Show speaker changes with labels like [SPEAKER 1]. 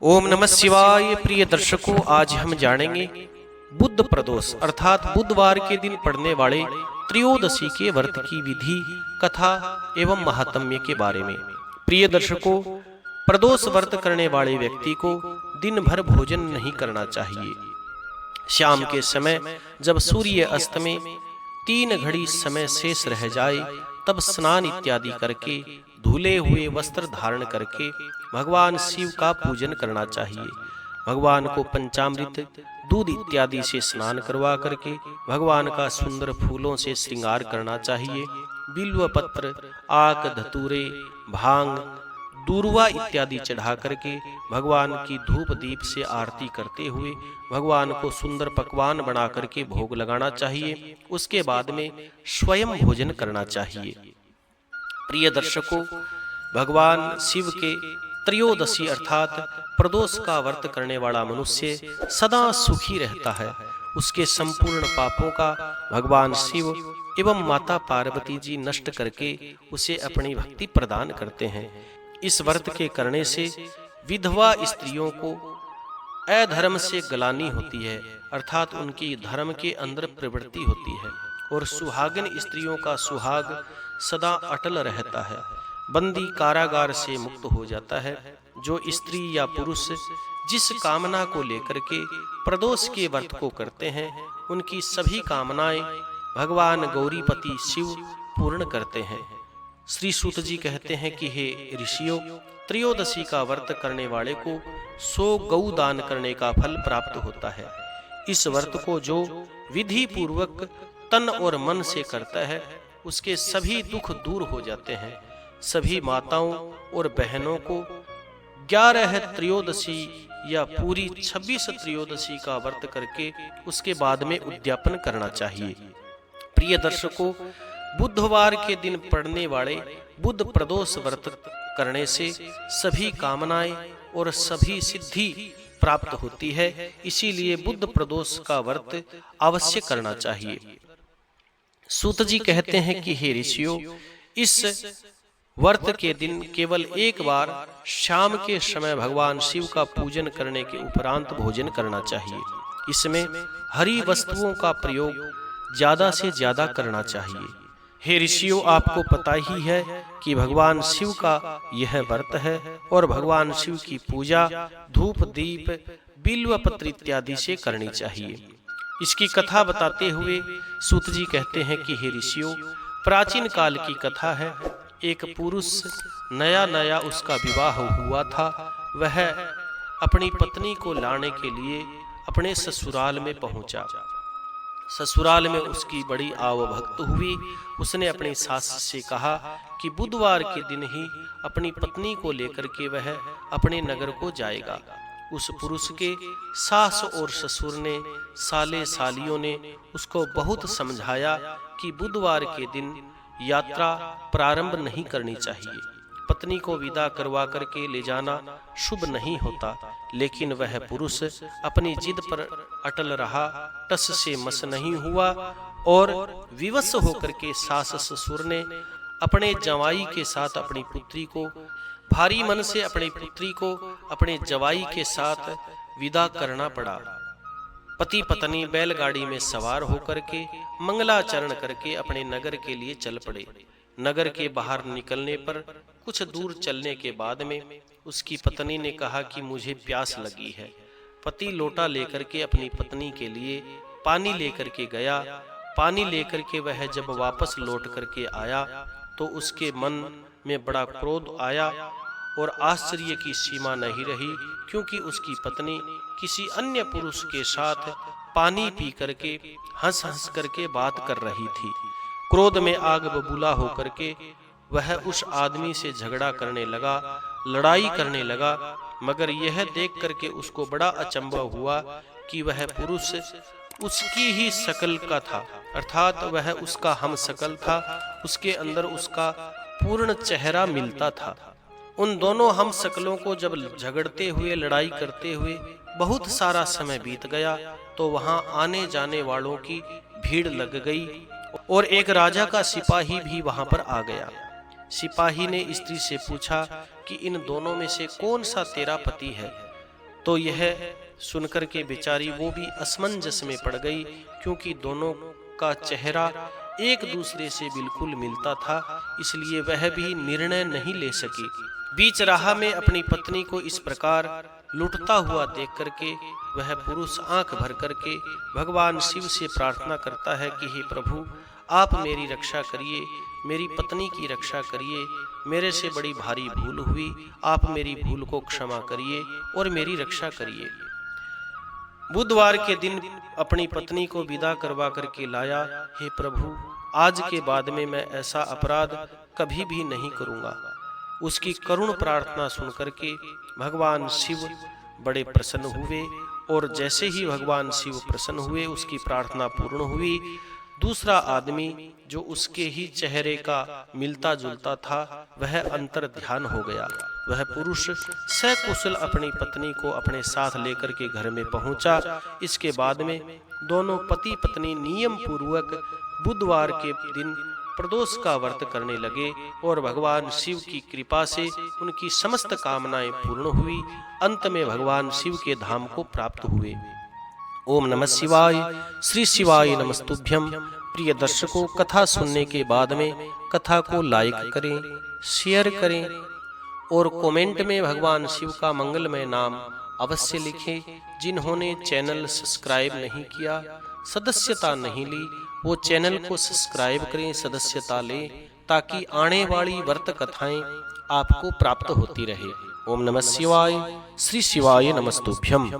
[SPEAKER 1] ओम नमः शिवाय। प्रिय दर्शकों, आज हम जानेंगे बुध प्रदोष अर्थात बुधवार के दिन पड़ने वाले त्रयोदशी के व्रत की विधि, कथा एवं महात्म्य के बारे में। प्रिय दर्शकों, प्रदोष व्रत करने वाले व्यक्ति को दिन भर भोजन नहीं करना चाहिए। शाम के समय जब सूर्य अस्त में 3 घड़ी समय शेष रह जाए तब स्नान इत्यादि करके धुले हुए वस्त्र धारण करके भगवान शिव का पूजन करना चाहिए। भगवान को पंचामृत, दूध इत्यादि से स्नान करवा करके भगवान का सुंदर फूलों से श्रृंगार करना चाहिए। बिल्व पत्र, आक, धतूरे, भांग, दूर्वा इत्यादि चढ़ा करके भगवान की धूप दीप से आरती करते हुए भगवान को सुंदर पकवान बना करके भोग लगाना चाहिए। उसके बाद में स्वयं भोजन करना चाहिए। प्रिय दर्शकों, भगवान शिव के त्रयोदशी अर्थात प्रदोष का व्रत करने वाला मनुष्य सदा सुखी रहता है। उसके संपूर्ण पापों का भगवान शिव एवं माता पार्वती जी नष्ट करके उसे अपनी भक्ति प्रदान करते हैं। इस व्रत के करने से विधवा स्त्रियों को अधर्म से गलानी होती है, अर्थात उनकी धर्म के अंदर प्रवृत्ति होती है, और सुहागिन स्त्रियों का सुहाग सदा अटल रहता है। बंदी कारागार से मुक्त हो जाता है। जो स्त्री या पुरुष जिस कामना को लेकर के प्रदोष के व्रत को करते हैं, उनकी सभी कामनाएं भगवान गौरीपति शिव पूर्ण करते हैं। श्री सूत जी कहते हैं कि हे ऋषियों, त्रयोदशी का व्रत करने वाले को 100 गौ दान करने का फल प्राप्त होता है। इस व्रत को जो विधि पूर्वक तन और मन से करता है, उसके सभी दुख दूर हो जाते हैं। सभी माताओं और बहनों को 11 त्रयोदशी या पूरी 26 त्रयोदशी का व्रत करके उसके बाद में उद्यापन करना चाहिए। प्रिय दर्शकों, बुधवार के दिन पड़ने वाले बुध प्रदोष व्रत करने से सभी कामनाएं और सभी सिद्धि प्राप्त होती है। इसीलिए बुध प्रदोष का व्रत अवश्य करना चाहिए। सूत जी कहते हैं कि हे ऋषियों, इस व्रत के दिन केवल एक बार शाम के समय भगवान शिव का पूजन करने के उपरांत भोजन करना चाहिए। इसमें हरी वस्तुओं का प्रयोग ज्यादा से ज्यादा करना चाहिए। हे ऋषियों, आपको पता ही है कि भगवान शिव का यह व्रत है और भगवान शिव की पूजा धूप दीप बिल्व पत्र इत्यादि से करनी चाहिए। इसकी कथा बताते हुए सूत जी कहते हैं कि हे ऋषियों, प्राचीन काल की कथा है। एक पुरुष नया नया उसका विवाह हुआ था। वह अपनी पत्नी को लाने के लिए अपने ससुराल में पहुंचा। ससुराल में उसकी बड़ी आवभक्त हुई। उसने अपनी सास से कहा कि बुधवार के दिन ही अपनी पत्नी को लेकर के वह अपने नगर को जाएगा। उस पुरुष के सास और ससुर ने, साले सालियों ने उसको बहुत समझाया कि बुधवार के दिन यात्रा प्रारंभ नहीं करनी चाहिए। पत्नी को विदा करवा करके ले जाना शुभ नहीं होता। लेकिन वह पुरुष अपनी जिद पर अटल रहा, टस से मस नहीं हुआ और विवश होकर के सास ससुर ने अपने जवाई के साथ अपनी पुत्री को भारी मन से अपने जवाई के साथ विदा करना पड़ा। पति पत्नी बैलगाड़ी में सवार होकर के मंगलाचरण करके अपने नगर के लिए चल पड़े। नगर के बाहर निकलने पर कुछ दूर चलने के बाद में उसकी पत्नी ने कहा कि मुझे प्यास लगी है। पति लोटा लेकर के अपनी पत्नी के लिए पानी लेकर के गया। पानी लेकर के वह जब वापस लौट करके आया तो उसके मन में बड़ा क्रोध आया और आश्चर्य की सीमा नहीं रही, क्योंकि उसकी पत्नी किसी अन्य पुरुष के साथ पानी पी करके हंस हंस करके बात कर रही थी। क्रोध में आग बबूला होकर के वह उस आदमी से झगड़ा करने लगा, लड़ाई करने लगा। मगर यह देख करके उसको बड़ा अचंभा हुआ कि वह पुरुष उसकी ही शकल का था, अर्थात वह उसका हम शकल था। उसके अंदर उसका पूर्ण चेहरा मिलता था। उन दोनों हम शकलों को जब झगड़ते हुए, लड़ाई करते हुए बहुत सारा समय बीत गया तो वहां आने जाने वालों की भीड़ लग गई और एक राजा का सिपाही भी वहां पर आ गया। सिपाही ने स्त्री से पूछा कि इन दोनों में से कौन सा तेरा पति है। तो यह सुनकर के बेचारी वो भी असमंजस में पड़ गई, क्योंकि दोनों का चेहरा एक दूसरे से बिल्कुल मिलता था, इसलिए वह भी निर्णय नहीं ले सकी। बीच राह में अपनी पत्नी को इस प्रकार लुटता हुआ देख करके वह पुरुष आंख भर करके भगवान शिव से प्रार्थना करता है कि हे प्रभु, आप मेरी रक्षा करिए, मेरी पत्नी की रक्षा करिए, मेरे से बड़ी भारी भूल हुई, आप मेरी भूल को क्षमा करिए और मेरी रक्षा करिए। बुधवार के दिन अपनी पत्नी को विदा करवा करके लाया। हे प्रभु, आज के बाद में मैं ऐसा अपराध कभी भी नहीं करूंगा। उसकी करुण प्रार्थना सुनकर के भगवान शिव बड़े प्रसन्न हुए, और जैसे ही भगवान शिव प्रसन्न हुए, उसकी प्रार्थना पूर्ण हुई। दूसरा आदमी जो उसके ही चेहरे का मिलता जुलता था, वह अंतर ध्यान हो गया। वह पुरुष सकुशल अपनी पत्नी को अपने साथ लेकर के घर में पहुंचा। इसके बाद में दोनों पति पत्नी नियम पूर्वक बुधवार के दिन प्रदोष का व्रत करने लगे, और भगवान शिव की कृपा से उनकी समस्त कामनाएं पूर्ण हुई। अंत में भगवान शिव के धाम को प्राप्त हुए। ओम नमः शिवाय। श्री शिवाय नमस्तुभ्यं। प्रिय दर्शकों, कथा सुनने के बाद में कथा को लाइक करें, शेयर करें और कमेंट में भगवान शिव का मंगलमय नाम अवश्य लिखें। जिन्होंने चैनल सब्सक्राइब नहीं किया, सदस्यता नहीं ली, वो चैनल को सब्सक्राइब करें, सदस्यता लें, ताकि आने वाली व्रत कथाएं आपको प्राप्त होती रहे। ओम नमः शिवाय। श्री शिवाय नमस्तुभ्यं।